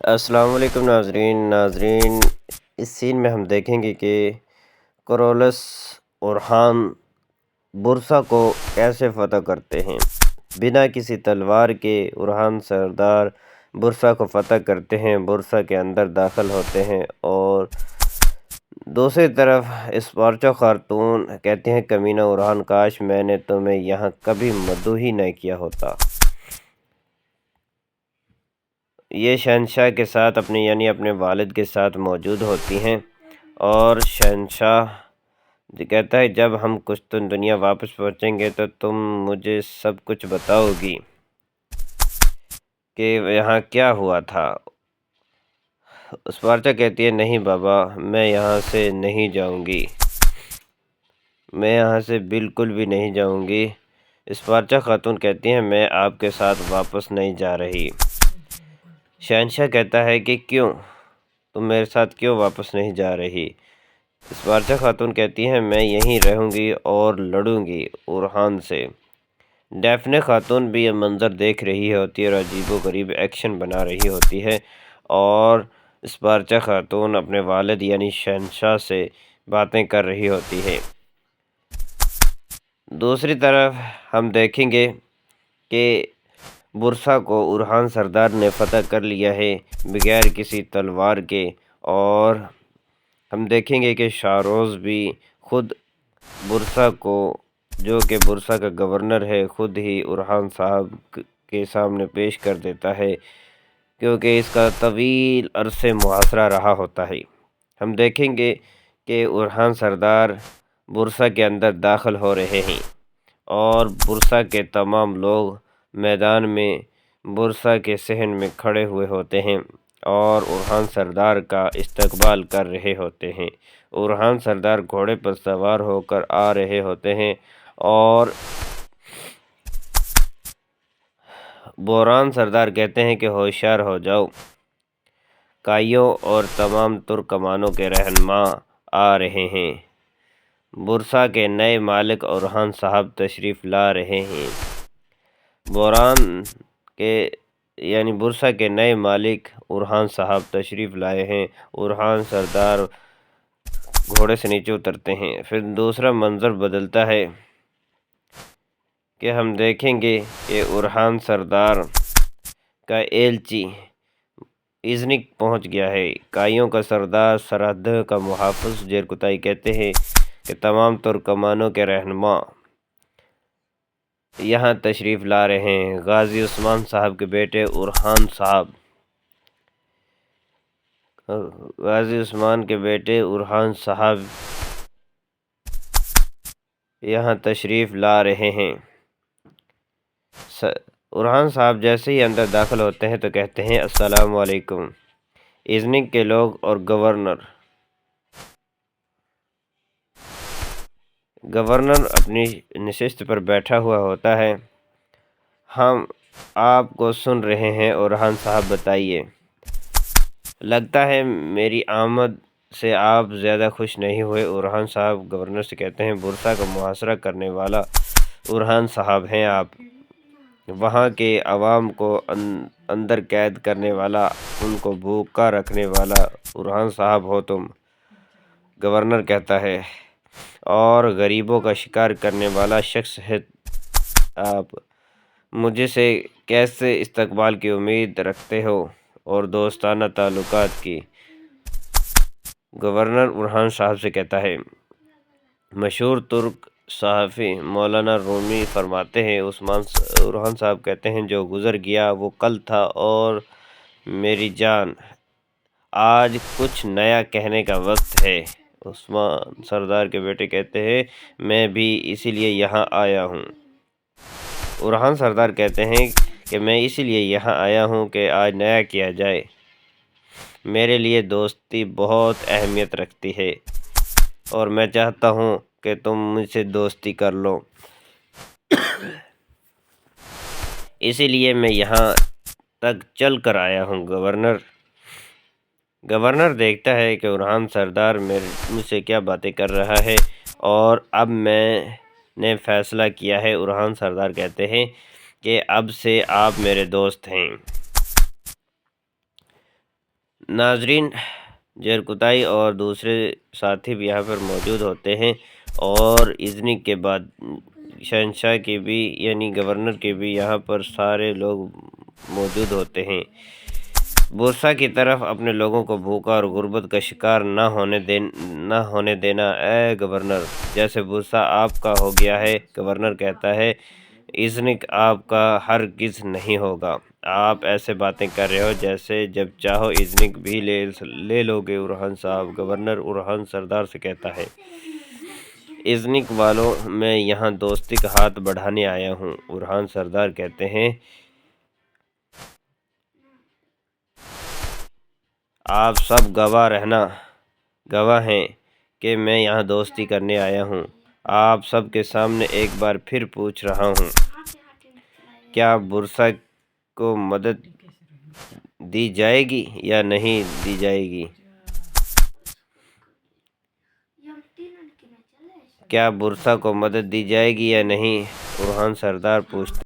السلام علیکم ناظرین اس سین میں ہم دیکھیں گے کہ کرولس اورحان برسا کو کیسے فتح کرتے ہیں۔ بنا کسی تلوار کے اورحان سردار برسا کو فتح کرتے ہیں، برسا کے اندر داخل ہوتے ہیں اور دوسری طرف اسپارچا خاتون کہتے ہیں کمینہ اورحان، کاش میں نے تمہیں یہاں کبھی مدعو ہی نہ کیا ہوتا۔ یہ شہنشاہ کے ساتھ اپنے والد کے ساتھ موجود ہوتی ہیں اور شہنشاہ کہتا ہے جب ہم کشتن دنیا واپس پہنچیں گے تو تم مجھے سب کچھ بتاؤ گی کہ یہاں کیا ہوا تھا۔ اسپارچا کہتی ہے نہیں بابا، میں یہاں سے نہیں جاؤں گی، میں یہاں سے بالکل بھی نہیں جاؤں گی۔ اسپارچا خاتون کہتی ہیں میں آپ کے ساتھ واپس نہیں جا رہی۔ شہنشاہ کہتا ہے کہ کیوں، تم میرے ساتھ کیوں واپس نہیں جا رہی؟ اسپارچا خاتون کہتی ہیں میں یہیں رہوں گی اور لڑوں گی اورحان سے۔ ڈیفنے خاتون بھی یہ منظر دیکھ رہی ہوتی ہے اور عجیب و غریب ایکشن بنا رہی ہوتی ہے اور اسپارچا خاتون اپنے والد یعنی شہنشاہ سے باتیں کر رہی ہوتی ہے۔ دوسری طرف ہم دیکھیں گے کہ برسا کو اورحان سردار نے فتح کر لیا ہے بغیر کسی تلوار کے، اور ہم دیکھیں گے کہ شاروز بھی خود برسا کو، جو کہ برسا کا گورنر ہے، خود ہی اورحان صاحب کے سامنے پیش کر دیتا ہے کیونکہ اس کا طویل عرصے محاصرہ رہا ہوتا ہے۔ ہم دیکھیں گے کہ اورحان سردار برسا کے اندر داخل ہو رہے ہیں اور برسا کے تمام لوگ میدان میں برسا کے صحن میں کھڑے ہوئے ہوتے ہیں اور اورحان سردار کا استقبال کر رہے ہوتے ہیں۔ اورحان سردار گھوڑے پر سوار ہو کر آ رہے ہوتے ہیں اور بوران سردار کہتے ہیں کہ ہوشیار ہو جاؤ، کائیوں اور تمام ترکمانوں کے رہنما آ رہے ہیں۔ برسا کے نئے مالک اورحان صاحب تشریف لا رہے ہیں۔ بوران کے یعنی برسا کے نئے مالک اورحان صاحب تشریف لائے ہیں۔ اورحان سردار گھوڑے سے نیچے اترتے ہیں۔ پھر دوسرا منظر بدلتا ہے کہ ہم دیکھیں گے کہ اورحان سردار کا ایلچی ایزنک پہنچ گیا ہے۔ کائیوں کا سردار سرحد کا محافظ جیرکتائی کہتے ہیں کہ تمام ترکمانوں کے رہنما یہاں تشریف لا رہے ہیں۔ غازی عثمان صاحب کے بیٹے اورحان صاحب، غازی عثمان کے بیٹے اورحان صاحب یہاں تشریف لا رہے ہیں۔ اورحان صاحب جیسے ہی اندر داخل ہوتے ہیں تو کہتے ہیں السلام علیکم۔ ایزنک کے لوگ اور گورنر اپنی نشست پر بیٹھا ہوا ہوتا ہے۔ ہم آپ کو سن رہے ہیں اورحان صاحب، بتائیے۔ لگتا ہے میری آمد سے آپ زیادہ خوش نہیں ہوئے۔ اورحان صاحب گورنر سے کہتے ہیں برسا کا محاصرہ کرنے والا اورحان صاحب ہیں آپ، وہاں کے عوام کو اندر قید کرنے والا، ان کو بھوکا رکھنے والا اورحان صاحب ہو تم، گورنر کہتا ہے، اور غریبوں کا شکار کرنے والا شخص ہے آپ، مجھے سے کیسے استقبال کی امید رکھتے ہو اور دوستانہ تعلقات کی؟ گورنر اورحان صاحب سے کہتا ہے مشہور ترک صحافی مولانا رومی فرماتے ہیں، اورحان صاحب کہتے ہیں جو گزر گیا وہ کل تھا، اور میری جان آج کچھ نیا کہنے کا وقت ہے۔ عثمان سردار کے بیٹے کہتے ہیں میں بھی اسی لیے یہاں آیا ہوں۔ اورحان سردار کہتے ہیں کہ میں اسی لیے یہاں آیا ہوں کہ آج نیا کیا جائے، میرے لیے دوستی بہت اہمیت رکھتی ہے اور میں چاہتا ہوں کہ تم مجھ سے دوستی کر لو، اسی لیے میں یہاں تک چل کر آیا ہوں۔ گورنر دیکھتا ہے کہ اورحان سردار مجھ سے کیا باتیں کر رہا ہے اور اب میں نے فیصلہ کیا ہے۔ اورحان سردار کہتے ہیں کہ اب سے آپ میرے دوست ہیں۔ ناظرین، جرکتائی اور دوسرے ساتھی بھی یہاں پر موجود ہوتے ہیں، اور ایزنک کے بعد شہنشاہ کے بھی یعنی گورنر کے بھی یہاں پر سارے لوگ موجود ہوتے ہیں۔ بورسا کی طرف اپنے لوگوں کو بھوکا اور غربت کا شکار نہ ہونے دینا اے گورنر، جیسے بورسا آپ کا ہو گیا ہے۔ گورنر کہتا ہے ایزنک آپ کا ہرگز نہیں ہوگا، آپ ایسے باتیں کر رہے ہو جیسے جب چاہو ایزنک بھی لے لو گے اورحان صاحب۔ گورنر اورحان سردار سے کہتا ہے ایزنک والوں، میں یہاں دوستی کا ہاتھ بڑھانے آیا ہوں۔ اورحان سردار کہتے ہیں آپ سب گواہ ہیں کہ میں یہاں دوستی کرنے آیا ہوں۔ آپ سب کے سامنے ایک بار پھر پوچھ رہا ہوں، کیا بورسا کو مدد دی جائے گی یا نہیں دی جائے گی؟ کیا بورسا کو مدد دی جائے گی یا نہیں؟ اورحان سردار پوچھتے